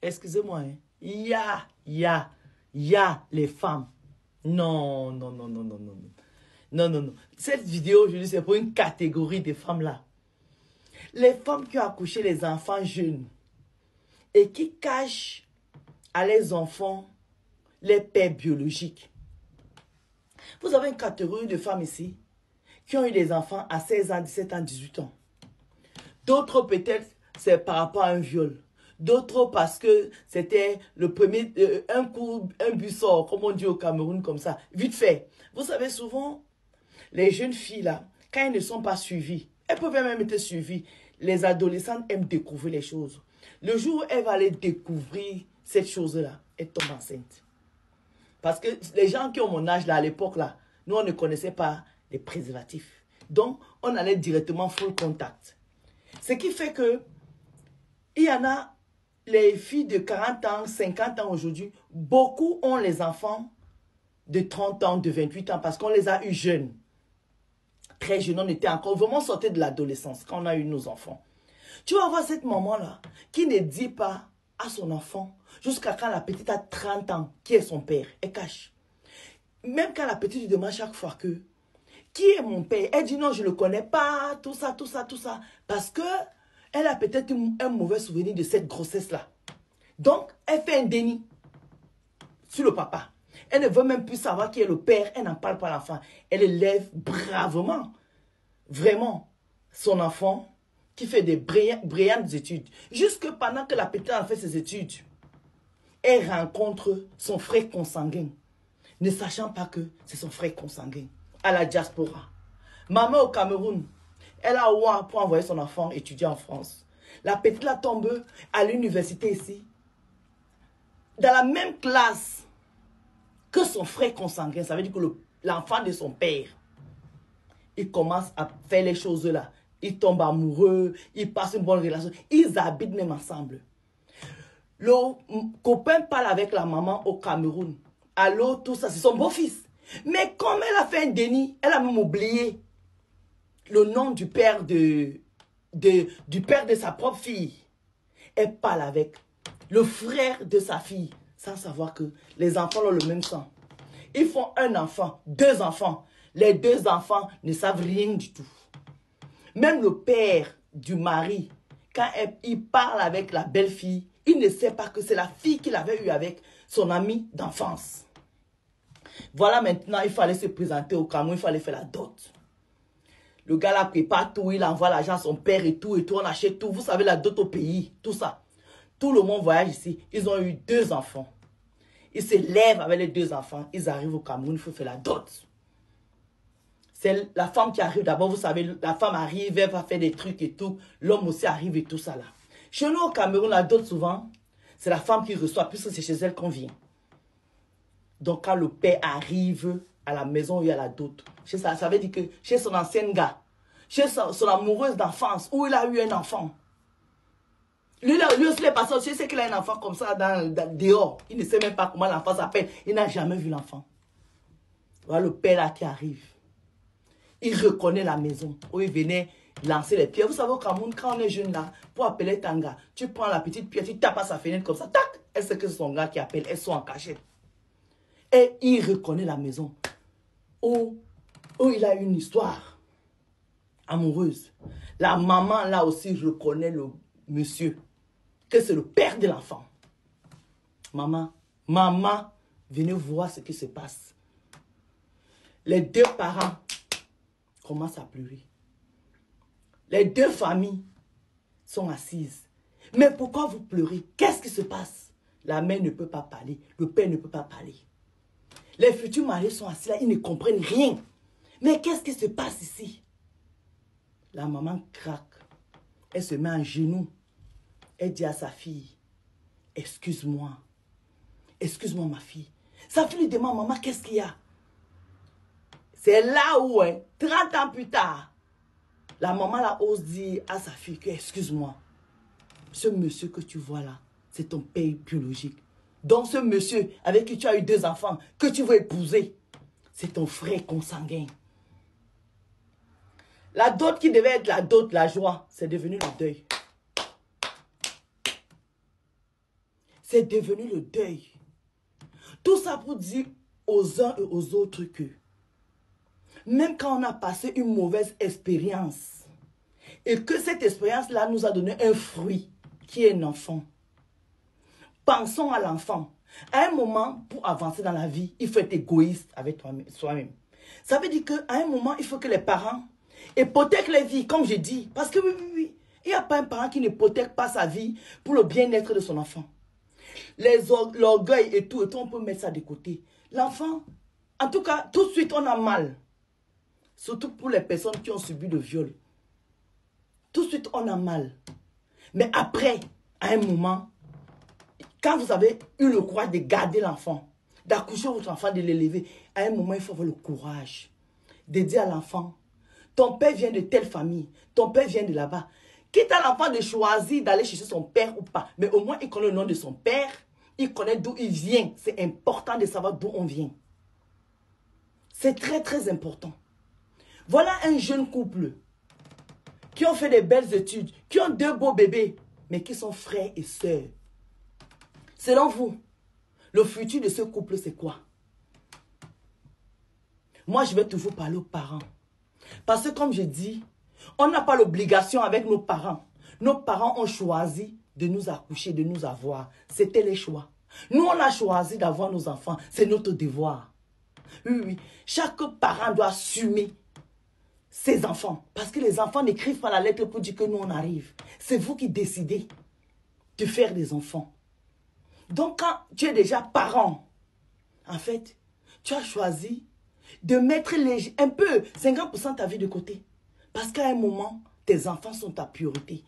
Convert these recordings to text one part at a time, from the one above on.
Excusez-moi, hein. Il y a les femmes. Non, non, non, non, non, non. Non, non, non. Cette vidéo, aujourd'hui, c'est pour une catégorie de femmes-là. Les femmes qui ont accouché les enfants jeunes et qui cachent à leurs enfants les pères biologiques. Vous avez une catégorie de femmes ici qui ont eu des enfants à 16 ans, 17 ans, 18 ans. D'autres peut-être c'est par rapport à un viol. D'autres parce que c'était le premier, un coup, un but sort, comme on dit au Cameroun, comme ça, vite fait. Vous savez, souvent, les jeunes filles là, quand elles ne sont pas suivies, elles peuvent même être suivies. Les adolescentes aiment découvrir les choses. Le jour où elles vont aller découvrir cette chose-là, elles tombent enceintes. Parce que les gens qui ont mon âge là, à l'époque là, nous on ne connaissait pas les préservatifs. Donc, on allait directement full contact. Ce qui fait que, il y en a, les filles de 40 ans, 50 ans aujourd'hui, beaucoup ont les enfants de 30 ans, de 28 ans, parce qu'on les a eu jeunes. Très jeunes, on était encore vraiment sortis de l'adolescence quand on a eu nos enfants. Tu vas voir cette maman-là qui ne dit pas à son enfant, jusqu'à quand la petite a 30 ans, qui est son père, elle cache. Même quand la petite lui demande chaque fois que, qui est mon père? Elle dit non, je ne le connais pas, tout ça, tout ça, tout ça. Parce que elle a peut-être un mauvais souvenir de cette grossesse-là. Donc, elle fait un déni sur le papa. Elle ne veut même plus savoir qui est le père. Elle n'en parle pas à l'enfant. Elle élève bravement, vraiment, son enfant qui fait des brillantes études. Jusque pendant que la petite a fait ses études, elle rencontre son frère consanguin, ne sachant pas que c'est son frère consanguin, à la diaspora. Maman au Cameroun, elle a ouah pour envoyer son enfant étudier en France. La petite la tombe à l'université ici, dans la même classe que son frère consanguin. Ça veut dire que l'enfant de son père, il commence à faire les choses là. Ils tombent amoureux, ils passent une bonne relation. Ils habitent même ensemble. Le copain parle avec la maman au Cameroun. Allô, tout ça, c'est son beau-fils. Mais comme elle a fait un déni, elle a même oublié le nom du père du père de sa propre fille. Elle parle avec le frère de sa fille, sans savoir que les enfants ont le même sang. Ils font un enfant, deux enfants. Les deux enfants ne savent rien du tout. Même le père du mari, quand il parle avec la belle-fille, il ne sait pas que c'est la fille qu'il avait eue avec son ami d'enfance. Voilà, maintenant, il fallait se présenter au Cameroun, il fallait faire la dot. Le gars là prépare tout, il envoie l'argent à son père et tout, on achète tout. Vous savez, la dot au pays, tout ça. Tout le monde voyage ici. Ils ont eu 2 enfants. Ils se lèvent avec les 2 enfants. Ils arrivent au Cameroun, il faut faire la dot. C'est la femme qui arrive d'abord, vous savez, la femme arrive, elle va faire des trucs et tout. L'homme aussi arrive et tout ça là. Chez nous au Cameroun, la dot souvent, c'est la femme qui reçoit, puisque c'est chez elle qu'on vient. Donc quand le père arrive à la maison où il y a la dot, ça veut dire que chez son ancien gars, chez son amoureuse d'enfance, où il a eu un enfant. Lui aussi, les passants, je sais qu'il a un enfant comme ça dehors. Il ne sait même pas comment l'enfant s'appelle. Il n'a jamais vu l'enfant. Voilà le père là qui arrive. Il reconnaît la maison où il venait lancer les pierres. Vous savez, au Cameroun, quand on est jeune là, pour appeler Tanga, tu prends la petite pierre, tu tapes à sa fenêtre comme ça, tac, elle sait que c'est son gars qui appelle, elles sont en cachette. Et il reconnaît la maison où il a une histoire amoureuse. La maman là aussi reconnaît le monsieur, que c'est le père de l'enfant. Maman, venez voir ce qui se passe. Les 2 parents commencent à pleurer. Les 2 familles sont assises. Mais pourquoi vous pleurez? Qu'est-ce qui se passe? La mère ne peut pas parler, le père ne peut pas parler. Les futurs maris sont assis là, ils ne comprennent rien. Mais qu'est-ce qui se passe ici? La maman craque. Elle se met à genoux. Elle dit à sa fille, excuse-moi. Excuse-moi ma fille. Sa fille lui demande, maman, qu'est-ce qu'il y a? C'est là où, 30 ans plus tard, la maman là ose dire à sa fille que, excuse-moi, ce monsieur que tu vois là, c'est ton père biologique. Donc ce monsieur avec qui tu as eu 2 enfants, que tu veux épouser, c'est ton frère consanguin. La dot qui devait être la dot, la joie, c'est devenu le deuil. C'est devenu le deuil. Tout ça pour dire aux uns et aux autres que même quand on a passé une mauvaise expérience et que cette expérience-là nous a donné un fruit qui est un enfant, pensons à l'enfant. À un moment, pour avancer dans la vie, il faut être égoïste avec soi-même. Ça veut dire qu'à un moment, il faut que les parents hypothèquent les vies, comme je dis. Parce que oui, il n'y a pas un parent qui n'hypothèque pas sa vie pour le bien-être de son enfant. L'orgueil et tout, on peut mettre ça de côté. L'enfant, en tout cas, tout de suite, on a mal. Surtout pour les personnes qui ont subi le viol. Tout de suite, on a mal. Mais après, à un moment, quand vous avez eu le courage de garder l'enfant, d'accoucher votre enfant, de l'élever, à un moment, il faut avoir le courage de dire à l'enfant, ton père vient de telle famille, ton père vient de là-bas. Quitte à l'enfant de choisir d'aller chercher son père ou pas, mais au moins il connaît le nom de son père, il connaît d'où il vient. C'est important de savoir d'où on vient. C'est très, très important. Voilà un jeune couple qui ont fait des belles études, qui ont 2 beaux bébés, mais qui sont frères et sœurs. Selon vous, le futur de ce couple, c'est quoi? Moi, je vais toujours parler aux parents. Parce que comme je dis, on n'a pas l'obligation avec nos parents. Nos parents ont choisi de nous accoucher, de nous avoir. C'était les choix. Nous, on a choisi d'avoir nos enfants. C'est notre devoir. Oui, oui. Chaque parent doit assumer ses enfants. Parce que les enfants n'écrivent pas la lettre pour dire que nous, on arrive. C'est vous qui décidez de faire des enfants. Donc, quand tu es déjà parent, en fait, tu as choisi de mettre un peu, 50% de ta vie de côté. Parce qu'à un moment, tes enfants sont ta priorité.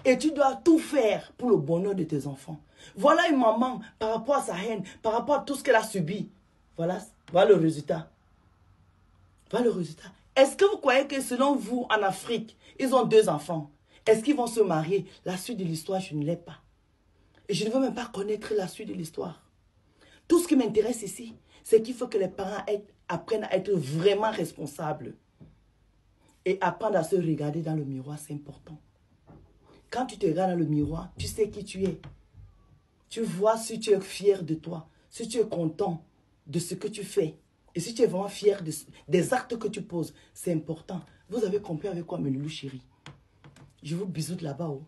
Et tu dois tout faire pour le bonheur de tes enfants. Voilà une maman par rapport à sa haine, par rapport à tout ce qu'elle a subi. Voilà le résultat. Voilà le résultat. Est-ce que vous croyez que selon vous, en Afrique, ils ont 2 enfants? Est-ce qu'ils vont se marier? La suite de l'histoire, je ne l'ai pas. Et je ne veux même pas connaître la suite de l'histoire. Tout ce qui m'intéresse ici, c'est qu'il faut que les parents apprennent à être vraiment responsables. Et apprendre à se regarder dans le miroir, c'est important. Quand tu te regardes dans le miroir, tu sais qui tu es. Tu vois si tu es fier de toi, si tu es content de ce que tu fais. Et si tu es vraiment fier des actes que tu poses, c'est important. Vous avez compris avec quoi, mes loulous chéris? Je vous bisoute là-bas. Oh.